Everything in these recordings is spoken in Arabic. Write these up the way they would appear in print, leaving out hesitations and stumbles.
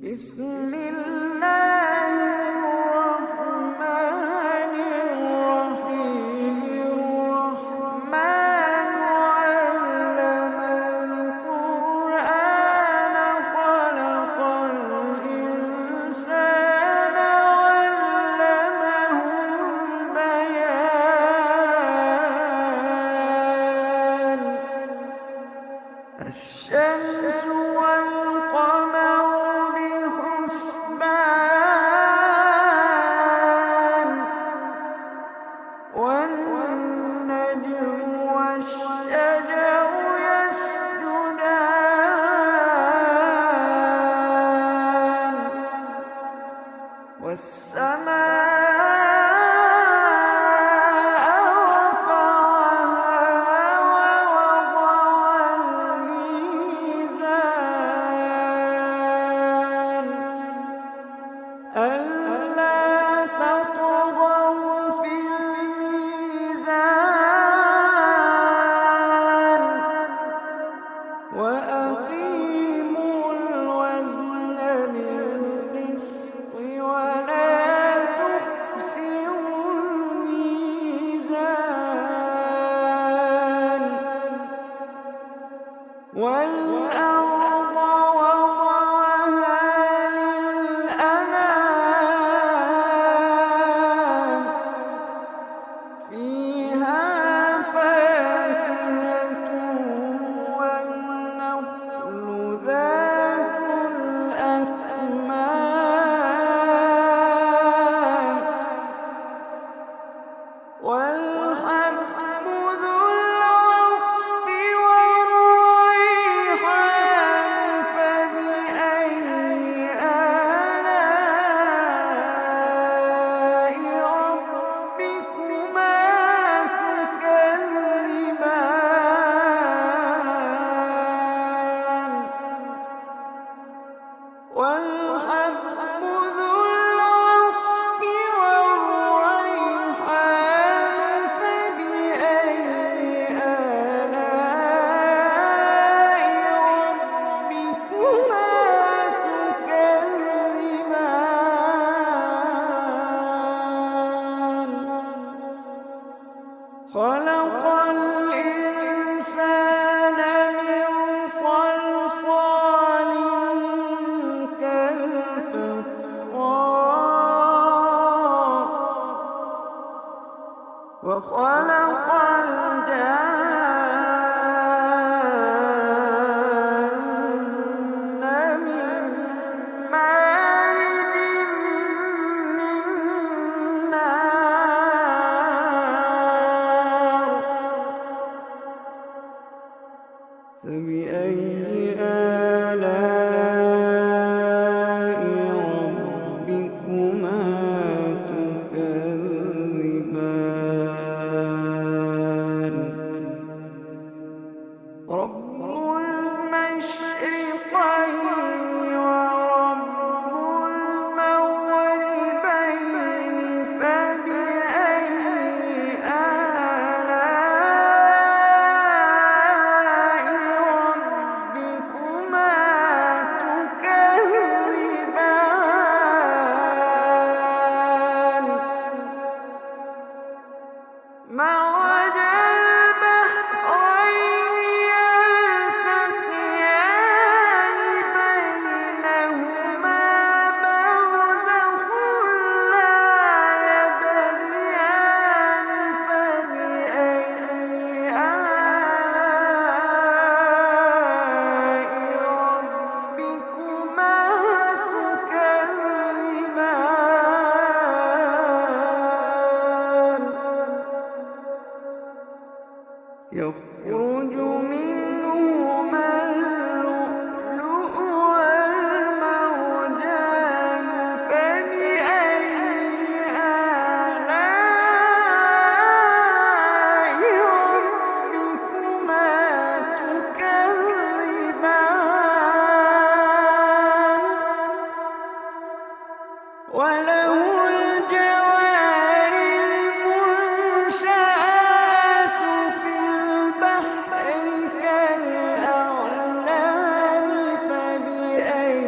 بسم الله الرحمن الرحيم الرحمن علم القرآن خلق الإنسان علمه البيان الشمس والقمر بحسبان والنجم والشجر يسجدان والسماء رفعها ووضع الميزان ألا تطغوا في الميزان وأقيموا الوزن بالقسط ولا تخسروا الميزان والأرض وضعها للأنام فيها فاكهة والنخل ذات الأكمام والحب ذو العصف والريحان فبأي آلاء ربكما تكذبان والحب ذو العصف والريحان فبأي آلاء ربكما تكذبان خلق الإنسان من صلصال كالفخار وخلق الجان من مارج من نار فبأي آلاء ربكما تكذبان رب المشرقين ورب المغربين فبأي آلاء ربكما تكذبان مرج البحرين يلتقيان بينهما برزخ لا يبغيان فبأي آلاء ربكما تكذبان يخرج منهما اللؤلؤ والمرجان فبأي آلاء ربكما تكذبان وله الجوار المنشآت في البحر كالأعلام فبأي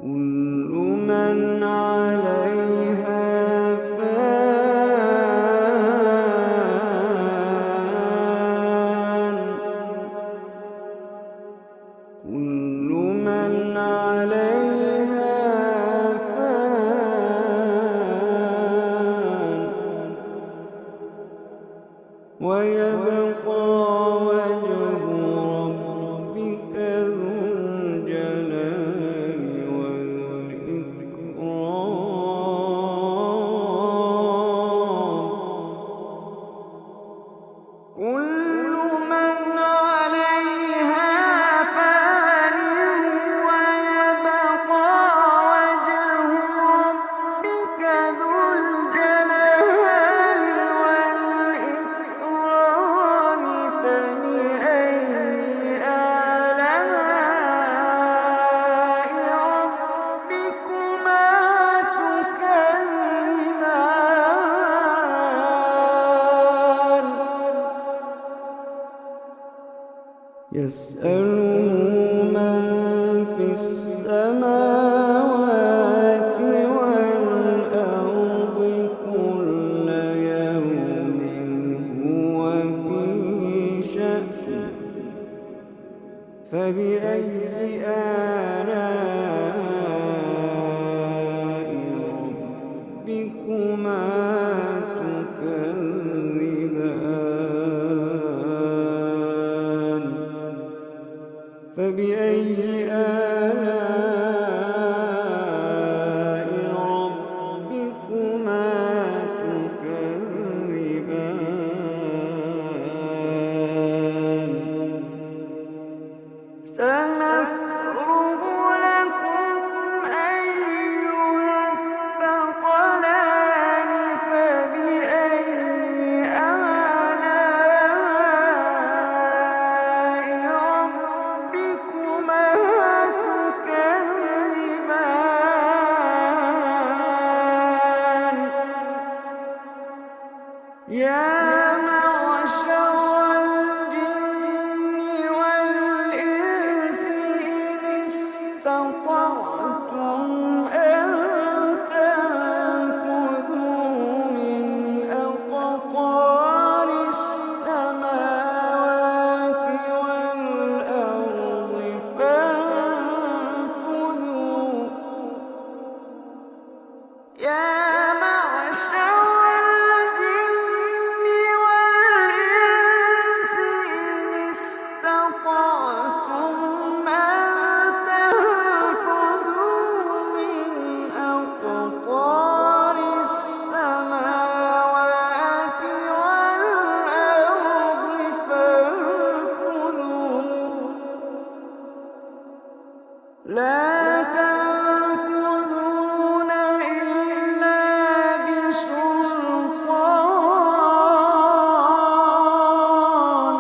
كل من عليها فان كل من عليها فان ويبقى وجه ربك ذو الجلال والإكرام كل من عليها فان ويبقى وجه ربك ذو الجلال والإكرام فبأي آلاء ربكما تكذبان يسأله من في السماوات والأرض كل يوم هو في شأن فبأي آلاء ربكما تكذبان فبأي آلاء ربكما تكذبان سنفرغ لكم أيها الثقلان فبأي آلاء ربكما تكذبان يا معشر الجن والإنس إن استطعتم أن تنفذوا من أقطار السماوات والأرض فانفذوا يا معشر الجن والإنس إن استطعتم أن تنفذوا من أقطار السماوات والأرض فانفذوا لا تنفذون إلا بسلطان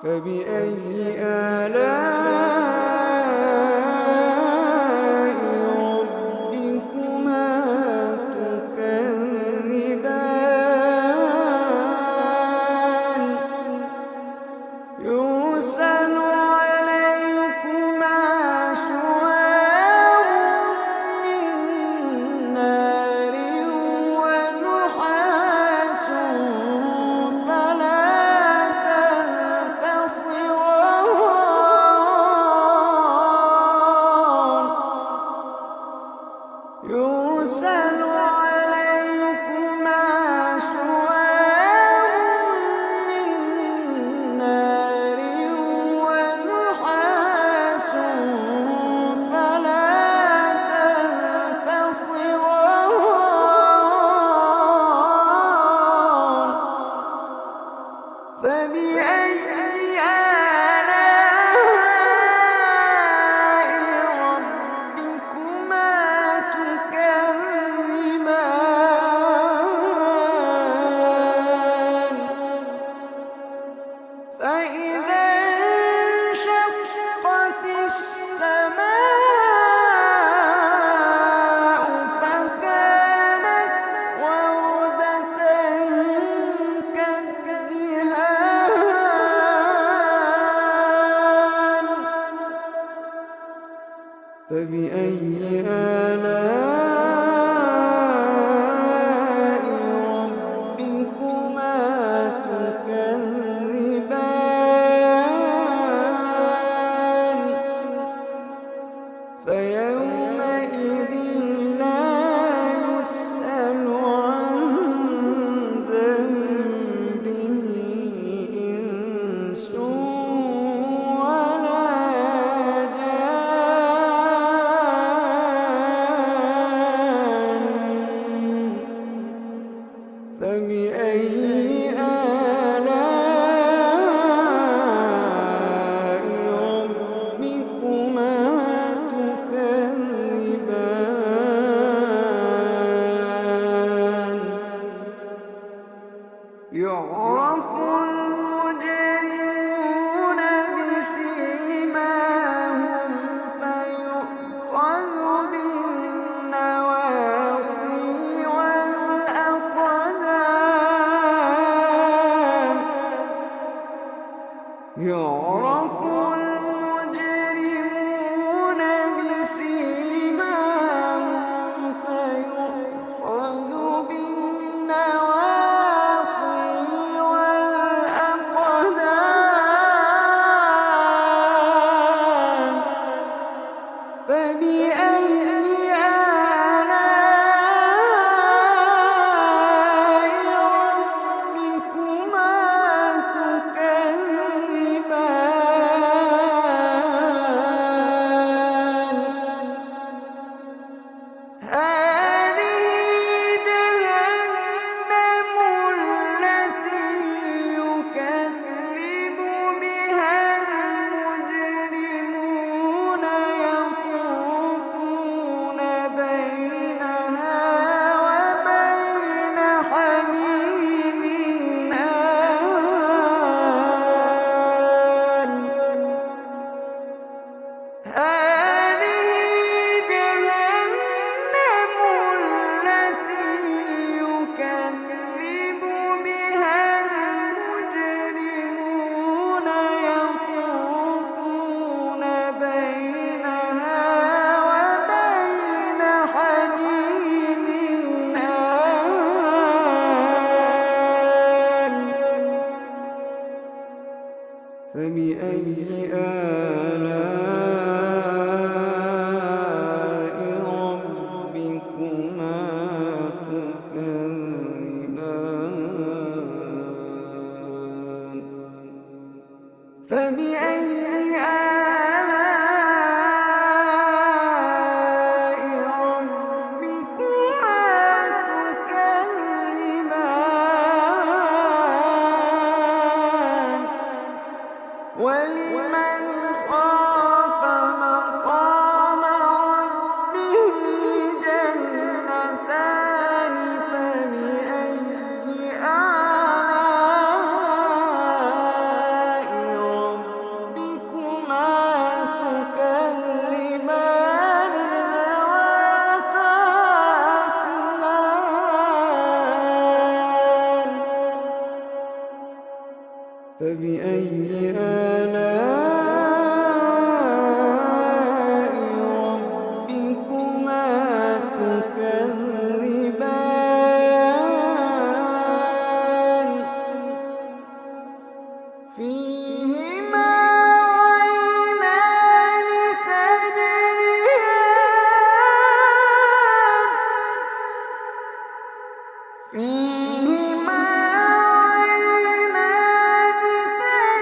فبأي آلاء ربكما تكذبان يرسل عليكما فبأي آلاء ربكما تكذبان فيومئذ لا يسأل عن ذنبه إنس ولا جان فبأي آلاء ربكما تكذبان يعرف المجرمون بسيماهم فيؤخذ بالنواصي والأقدام يعرف المجرمون بسيماهم فيؤخذ بالنواصي والأقدام فبأي آلاء ربكما تكذبان هذه جهنم التي يكذب بها المجرمون يطوفون بينها وبين حميم آن هذه جهنم التي يكذب بها المجرمون يطوفون بينها وبين حميم آن فبأي آلاء ربكما تكذبان فبأي آلاء ربكما تكذبان ولمن خاف مقام ربه جنتان فبأي آلاء ربكما تكذبان ذواتا أفنان فبأي آلاء ربكما تكذبان فيهما عينان تجريان فيهما عينان تجريان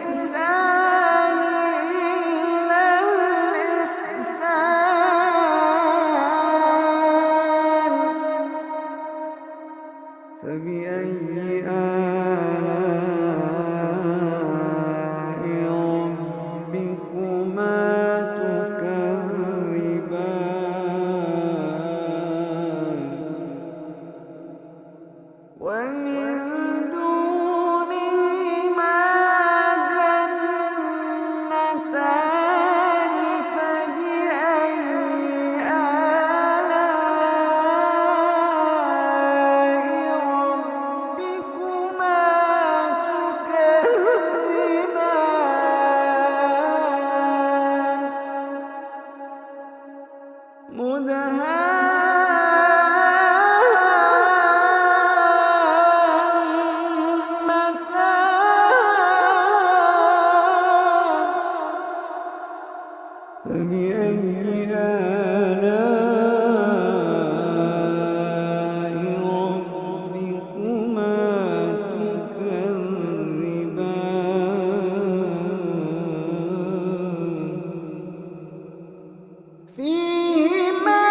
الإحسان إلا الإحسان فبأي آلاء ربكما تكذبان ومن دونهما جنتان فبأي آلاء ربكما تكذبان فبأي آلاء ربكما تكذبان فيهما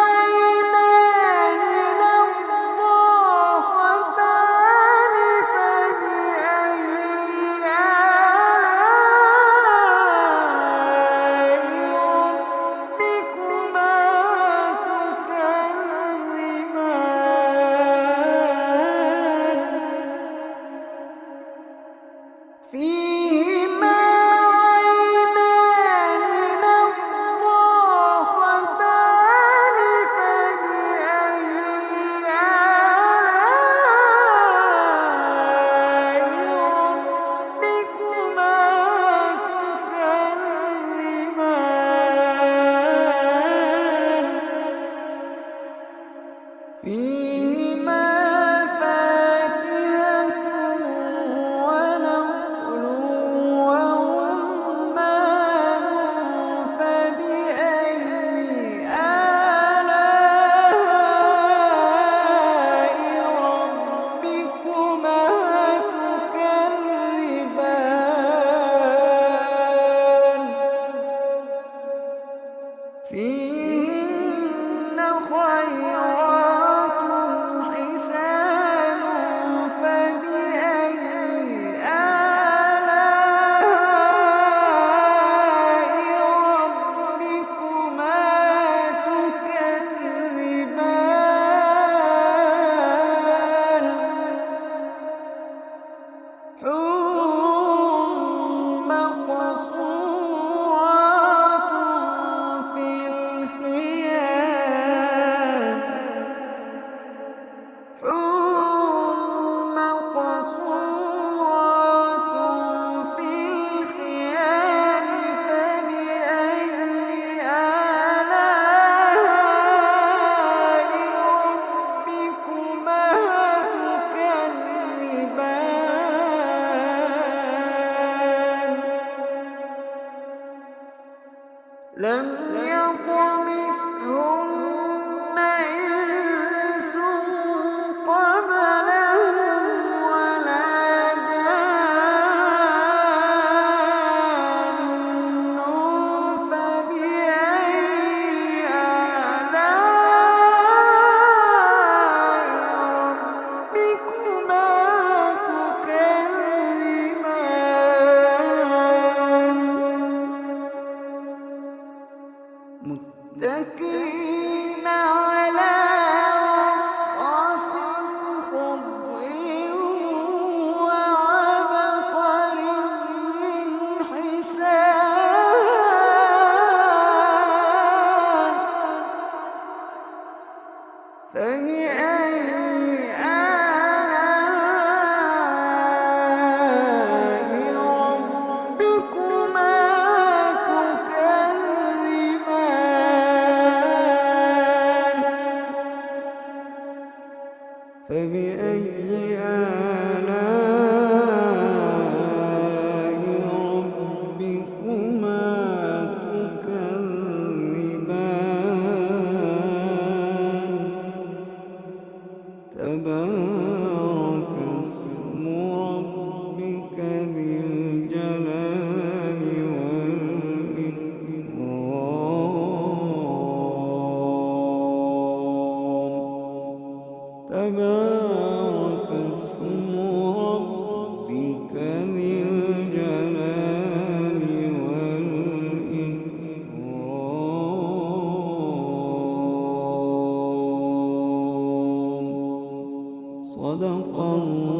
عينان نضاختان فبأي آلاء ربكما تكذبان فيهما عينان نضاختان فبأي آلاء ربكما تكذبان فيهما فاكهة ونخل ورمان فبأي آلاء ربكما تكذبان فيهن خيرات حسان فبأي آلاء ربكما تكذبان حور مقصورات في الخيام حور مقصورات في الخيام فبأي آلاء ربكما تكذبان لم يطمثهن إنس قبلهم ولا جان فبأي آلاء ربكما تكذبان متكئين على رفرف خضر وعبقري حسان فبأي آلاء ربكما تكذبان فبأي آلاء ربكما تكذبان تبارك اسم ربك ذي الجلال والإكرام. تبارك اسم ربك ذي الجلال والإكرام. صدق الله.